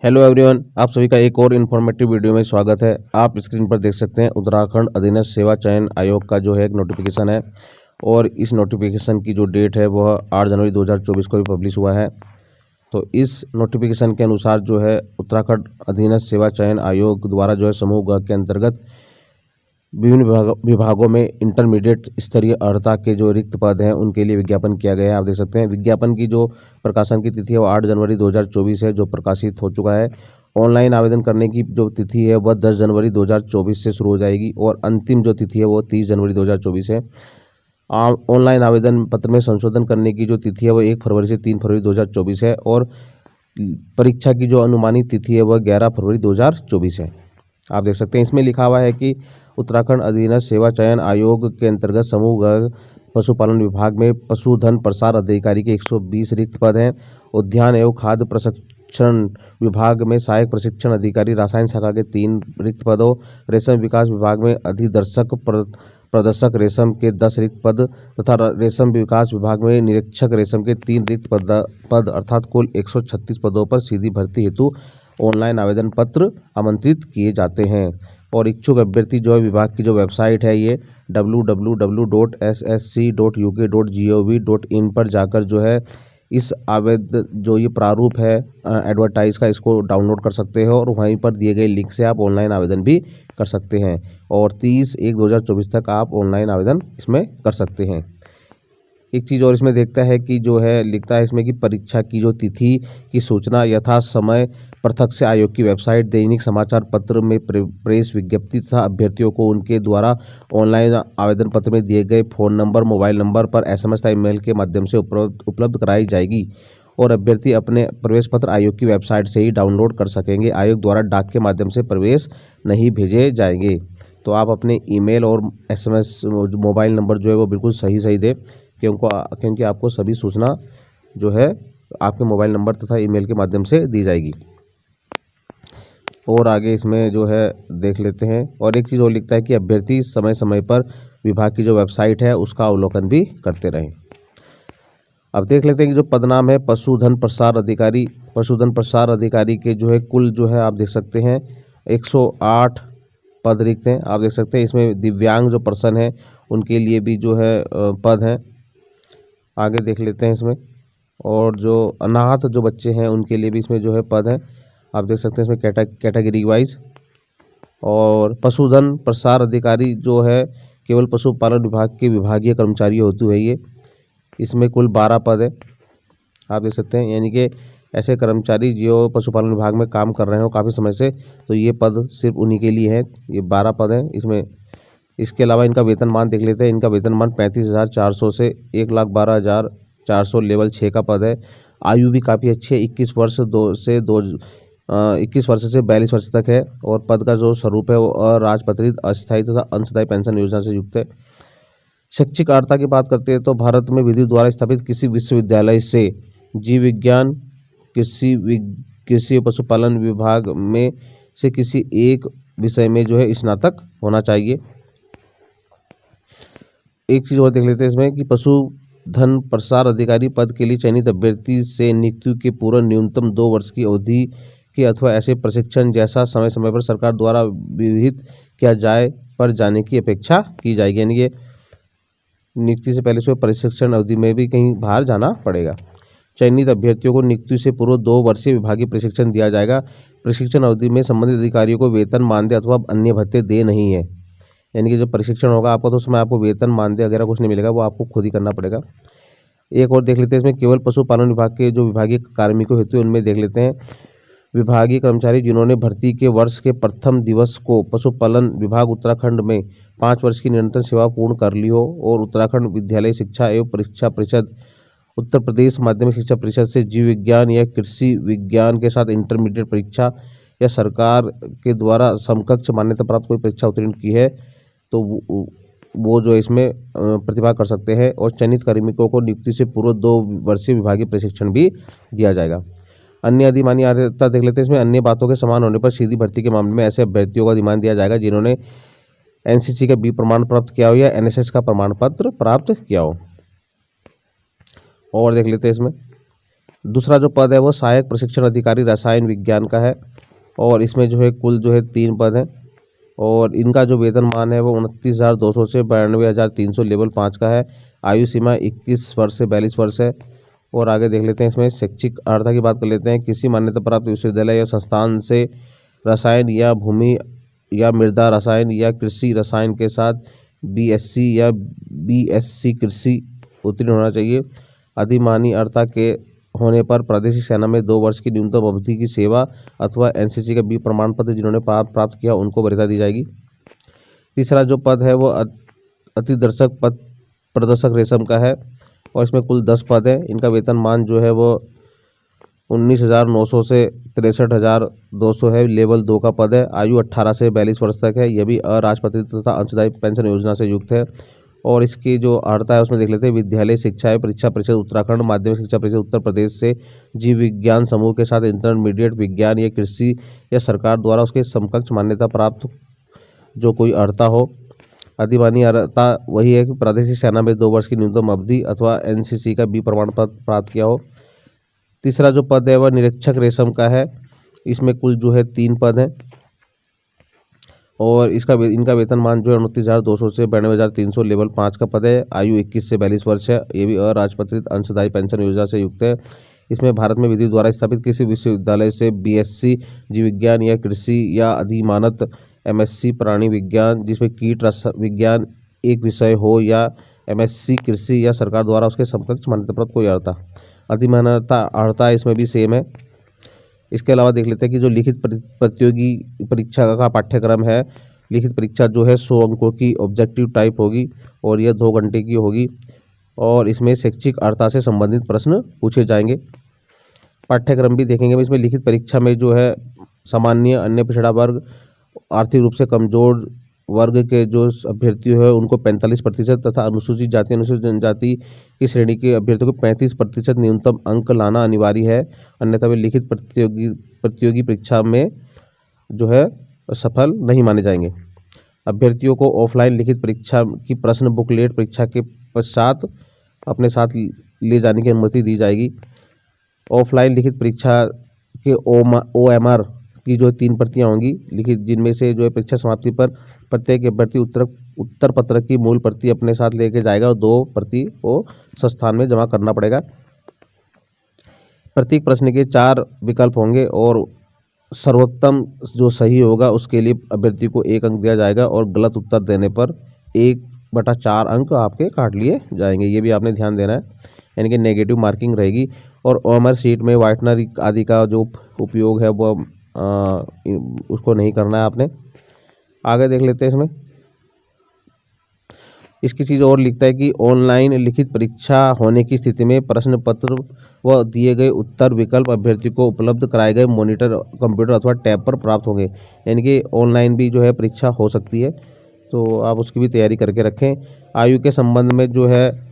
Hello everyone, आप सभी का एक और इन्फॉर्मेटिव वीडियो में स्वागत है। आप स्क्रीन पर देख सकते हैं उत्तराखंड अधीनस्थ सेवा चयन आयोग का जो है एक नोटिफिकेशन है और इस नोटिफिकेशन की जो डेट है वह 8 जनवरी 2024 को भी पब्लिश हुआ है। तो इस नोटिफिकेशन के अनुसार जो है उत्तराखंड अधीनस्थ सेवा चयन आयोग द्वारा जो है समूह ग के अंतर्गत विभिन्न विभागों में इंटरमीडिएट स्तरीय अर्हता के जो रिक्त पद हैं उनके लिए विज्ञापन किया गया है। आप देख सकते हैं विज्ञापन की जो प्रकाशन की तिथि है वो 8 जनवरी 2024 है, जो प्रकाशित हो चुका है। ऑनलाइन आवेदन करने की जो तिथि है वह 10 जनवरी 2024 से शुरू हो जाएगी और अंतिम जो तिथि है वो 30 जनवरी 2024 है। ऑनलाइन आवेदन पत्र में संशोधन करने की जो तिथि है वो 1 फरवरी से 3 फरवरी 2024 है और परीक्षा की जो अनुमानित तिथि है वह 11 फरवरी 2024 है। आप देख सकते हैं इसमें लिखा हुआ है कि उत्तराखंड अधीनस्थ सेवा चयन आयोग के अंतर्गत समूह ग पशुपालन विभाग में पशुधन प्रसार अधिकारी के 120 रिक्त पद हैं। उद्यान एवं खाद्य प्रशिक्षण विभाग में सहायक प्रशिक्षण अधिकारी रसायन शाखा के 3 रिक्त पदों, रेशम विकास विभाग में अधिदर्शक प्रदर्शक रेशम के 10 रिक्त पद तथा रेशम विकास विभाग में निरीक्षक रेशम के 3 रिक्त पद अर्थात कुल 136 पदों पर सीधी भर्ती हेतु ऑनलाइन आवेदन पत्र आमंत्रित किए जाते हैं। और इच्छुक अभ्यर्थी जो है विभाग की जो वेबसाइट है ये www.ssc.uk.gov.in पर जाकर जो है इस आवेदन जो ये प्रारूप है एडवर्टाइज का, इसको डाउनलोड कर सकते हैं और वहीं पर दिए गए लिंक से आप ऑनलाइन आवेदन भी कर सकते हैं और 30/1/2024 तक आप ऑनलाइन आवेदन इसमें कर सकते हैं। एक चीज़ और इसमें देखता है कि जो है लिखता है इसमें कि परीक्षा की जो तिथि की सूचना यथा समय पृथक से आयोग की वेबसाइट, दैनिक समाचार पत्र में प्रेस विज्ञप्ति तथा अभ्यर्थियों को उनके द्वारा ऑनलाइन आवेदन पत्र में दिए गए फ़ोन नंबर, मोबाइल नंबर पर SMS या ईमेल के माध्यम से उपलब्ध कराई जाएगी और अभ्यर्थी अपने प्रवेश पत्र आयोग की वेबसाइट से ही डाउनलोड कर सकेंगे। आयोग द्वारा डाक के माध्यम से प्रवेश नहीं भेजे जाएंगे। तो आप अपने ईमेल और SMS मोबाइल नंबर जो है वो बिल्कुल सही दें क्योंकि आपको सभी सूचना जो है आपके मोबाइल नंबर तथा ईमेल के माध्यम से दी जाएगी। और आगे इसमें जो है देख लेते हैं और एक चीज़ और लिखता है कि अभ्यर्थी समय समय पर विभाग की जो वेबसाइट है उसका अवलोकन भी करते रहें। अब देख लेते हैं कि जो पदनाम है पशुधन प्रसार अधिकारी। पशुधन प्रसार अधिकारी के जो है कुल जो है आप देख सकते हैं 108 पद रिक्त हैं। आप देख सकते हैं इसमें दिव्यांग जो पर्सन है उनके लिए भी जो है पद हैं। आगे देख लेते हैं इसमें और जो अनाथ जो बच्चे हैं उनके लिए भी इसमें जो है पद हैं। आप देख सकते हैं इसमें कैटेगरी वाइज। और पशुधन प्रसार अधिकारी जो है केवल पशुपालन विभाग के विभागीय कर्मचारी हेतु है ये। इसमें कुल 12 पद है। आप देख सकते हैं यानी कि ऐसे कर्मचारी जो पशुपालन विभाग में काम कर रहे हो काफ़ी समय से, तो ये पद सिर्फ उन्हीं के लिए है। ये 12 पद हैं इसमें। इसके अलावा इनका वेतनमान देख लेते हैं। इनका वेतनमान 35,400 से 1,12,400 लेवल 6 का पद है। आयु भी काफ़ी अच्छी है, 21 वर्ष से 42 वर्ष तक है और पद का जो स्वरूप है वो अराजपत्रित, अस्थायी तथा अंशदायी पेंशन योजना से युक्त है। शैक्षिक अर्हता की बात करते हैं तो भारत में विधि द्वारा स्थापित किसी विश्वविद्यालय से जीव विज्ञान, कृषि पशुपालन विभाग में से किसी एक विषय में जो है स्नातक होना चाहिए। एक चीज़ और देख लेते हैं इसमें कि पशुधन प्रसार अधिकारी पद के लिए चयनित अभ्यर्थी से नियुक्ति के पूर्व न्यूनतम 2 वर्ष की अवधि के अथवा ऐसे प्रशिक्षण जैसा समय समय पर सरकार द्वारा विहित किया जाए पर जाने की अपेक्षा की जाएगी। यानी कि नियुक्ति से पहले से प्रशिक्षण अवधि में भी कहीं बाहर जाना पड़ेगा। चयनित अभ्यर्थियों को नियुक्ति से पूर्व 2 वर्षीय विभागीय प्रशिक्षण दिया जाएगा। प्रशिक्षण अवधि में संबंधित अधिकारियों को वेतन, मानदेय अथवा अन्य भत्ते दे नहीं है। यानी कि जो प्रशिक्षण होगा आपका तो उसमें आपको वेतन, मानदेय वगैरह कुछ नहीं मिलेगा, वो आपको खुद ही करना पड़ेगा। एक और देख लेते हैं इसमें केवल पशुपालन विभाग के जो विभागीय कार्मिकों हेतु उनमें देख लेते हैं विभागीय कर्मचारी जिन्होंने भर्ती के वर्ष के प्रथम दिवस को पशुपालन विभाग उत्तराखंड में 5 वर्ष की निरंतर सेवा पूर्ण कर ली हो और उत्तराखंड विद्यालय शिक्षा एवं परीक्षा परिषद, उत्तर प्रदेश माध्यमिक शिक्षा परिषद से जीव विज्ञान या कृषि विज्ञान के साथ इंटरमीडिएट परीक्षा या सरकार के द्वारा समकक्ष मान्यता प्राप्त कोई परीक्षा उत्तीर्ण की है तो वो जो इसमें प्रतिभा कर सकते हैं। और चयनित कार्मिकों को नियुक्ति से पूर्व 2 वर्षीय विभागीय प्रशिक्षण भी दिया जाएगा। अन्य अधिमानी अर्हता देख लेते हैं इसमें। अन्य बातों के समान होने पर सीधी भर्ती के मामले में ऐसे अभ्यर्थियों को अधिमान दिया जाएगा जिन्होंने NCC का B प्रमाण प्राप्त किया हो या NSS का प्रमाण पत्र प्राप्त किया हो। और देख लेते हैं इसमें दूसरा जो पद है वो सहायक प्रशिक्षण अधिकारी रसायन विज्ञान का है और इसमें जो है कुल जो है 3 पद हैं और इनका जो वेतनमान है वो 29,200 से 92,300 लेवल 5 का है। आयु सीमा 21 वर्ष से 42 वर्ष है। और आगे देख लेते हैं इसमें शैक्षिक अर्हता की बात कर लेते हैं। किसी मान्यता प्राप्त विश्वविद्यालय या संस्थान से रसायन या भूमि या मृदा रसायन या कृषि रसायन के साथ बीएससी या बीएससी कृषि उत्तीर्ण होना चाहिए। अधिमानी अर्हता के होने पर प्रादेशिक सेना में 2 वर्ष की न्यूनतम अवधि की सेवा अथवा एनसीसी का बी प्रमाण पत्र जिन्होंने प्राप्त किया उनको वरीयता दी जाएगी। तीसरा जो पद है वो अतिदर्शक पद प्रदर्शक रेशम का है और इसमें कुल 10 पद है। इनका वेतनमान जो है वो 19,900 से 63,200 है। लेवल 2 का पद है। आयु 18 से 42 वर्ष तक है। यह भी अराजपत्रित तथा अंशदायी पेंशन योजना से युक्त है। और इसकी जो अर्हता है उसमें देख लेते हैं। विद्यालय शिक्षा परीक्षा परिषद उत्तराखंड, माध्यमिक शिक्षा परिषद उत्तर प्रदेश से जीव विज्ञान समूह के साथ इंटरमीडिएट विज्ञान या कृषि या सरकार द्वारा उसके समकक्ष मान्यता प्राप्त जो कोई अर्हता हो। अधिमानी अर्हता वही है कि प्रादेशिक सेना में 2 वर्ष की न्यूनतम अवधि अथवा एनसीसी का बी प्रमाण पत्र प्राप्त किया हो। तीसरा जो पद है वह निरीक्षक रेशम का है। इसमें कुल जो है 3 पद हैं और इनका वेतनमान जो है 29,200 से 92,300 लेवल 5 का पद है। आयु 21 से 42 वर्ष है। ये भी अराजपत्रित अंशदायी पेंशन योजना से युक्त है। इसमें भारत में विधि द्वारा स्थापित किसी विश्वविद्यालय से बीएससी जीव विज्ञान या कृषि या अधिमानत एमएससी प्राणी विज्ञान जिसमें कीट विज्ञान एक विषय हो या एमएससी कृषि या सरकार द्वारा उसके समकक्ष मान्यता प्राप्त कोई अर्हता। अधिमानता अर्हता इसमें भी सेम है। इसके अलावा देख लेते हैं कि जो लिखित प्रतियोगी परीक्षा का पाठ्यक्रम है। लिखित परीक्षा जो है 100 अंकों की ऑब्जेक्टिव टाइप होगी और यह 2 घंटे की होगी और इसमें शैक्षिक अर्हता से संबंधित प्रश्न पूछे जाएंगे। पाठ्यक्रम भी देखेंगे। इसमें लिखित परीक्षा में जो है सामान्य, अन्य पिछड़ा वर्ग, आर्थिक रूप से कमजोर वर्ग के जो अभ्यर्थी है उनको 45% तथा अनुसूचित जाति अनुसूचित जनजाति की श्रेणी के अभ्यर्थियों को 35% न्यूनतम अंक लाना अनिवार्य है। अन्यथा वे लिखित प्रतियोगी परीक्षा में जो है सफल नहीं माने जाएंगे। अभ्यर्थियों को ऑफलाइन लिखित परीक्षा की प्रश्न बुकलेट परीक्षा के पश्चात अपने साथ ले जाने की अनुमति दी जाएगी। ऑफलाइन लिखित परीक्षा के OMR की जो 3 प्रतियां होंगी लिखित, जिनमें से जो है परीक्षा समाप्ति पर प्रत्येक अभ्यर्थी उत्तर पत्र की मूल प्रति अपने साथ लेके जाएगा और 2 प्रति को संस्थान में जमा करना पड़ेगा। प्रत्येक प्रश्न के 4 विकल्प होंगे और सर्वोत्तम जो सही होगा उसके लिए अभ्यर्थी को 1 अंक दिया जाएगा और गलत उत्तर देने पर 1/4 अंक आपके काट लिए जाएंगे। ये भी आपने ध्यान देना है, यानी कि नेगेटिव मार्किंग रहेगी। और OMR शीट में व्हाइटनर आदि का जो उपयोग है वो उसको नहीं करना है आपने। आगे देख लेते हैं। इसमें इसकी चीज़ और लिखता है कि ऑनलाइन लिखित परीक्षा होने की स्थिति में प्रश्न पत्र व दिए गए उत्तर विकल्प अभ्यर्थी को उपलब्ध कराए गए मॉनिटर, कंप्यूटर अथवा टैब पर प्राप्त होंगे। यानी कि ऑनलाइन भी जो है परीक्षा हो सकती है, तो आप उसकी भी तैयारी करके रखें। आयु के संबंध में जो है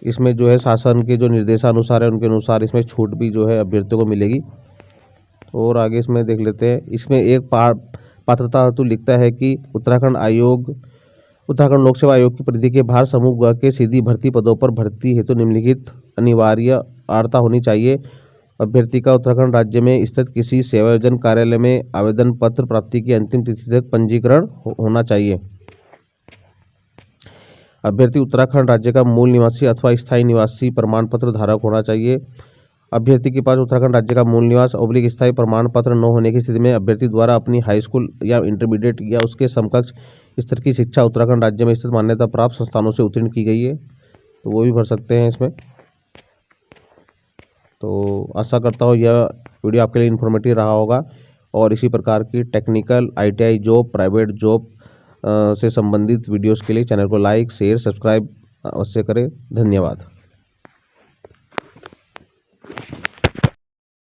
इसमें जो है शासन के जो निर्देशानुसार है उनके अनुसार इसमें छूट भी जो है अभ्यर्थियों को मिलेगी। और आगे इसमें देख लेते हैं। इसमें एक पात्रता हेतु लिखता है कि उत्तराखंड लोक सेवा आयोग की परिधि के बाहर समूह ग के सीधी भर्ती पदों पर भर्ती हेतु निम्नलिखित अनिवार्य अर्हता होनी चाहिए। अभ्यर्थी का उत्तराखंड राज्य में स्थित किसी सेवायोजन कार्यालय में आवेदन पत्र प्राप्ति की अंतिम तिथि तक पंजीकरण होना चाहिए। अभ्यर्थी उत्तराखंड राज्य का मूल निवासी अथवा स्थायी निवासी प्रमाण पत्र धारक होना चाहिए। अभ्यर्थी के पास उत्तराखंड राज्य का मूल निवास / स्थायी प्रमाण पत्र न होने की स्थिति में अभ्यर्थी द्वारा अपनी हाई स्कूल या इंटरमीडिएट या उसके समकक्ष स्तर की शिक्षा उत्तराखंड राज्य में स्थित मान्यता प्राप्त संस्थानों से उत्तीर्ण की गई है, तो वो भी भर सकते हैं इसमें। तो आशा करता हूँ यह वीडियो आपके लिए इन्फॉर्मेटिव रहा होगा और इसी प्रकार की technical, ITI job, private job से संबंधित वीडियोस के लिए चैनल को लाइक, शेयर, सब्सक्राइब अवश्य करें। धन्यवाद।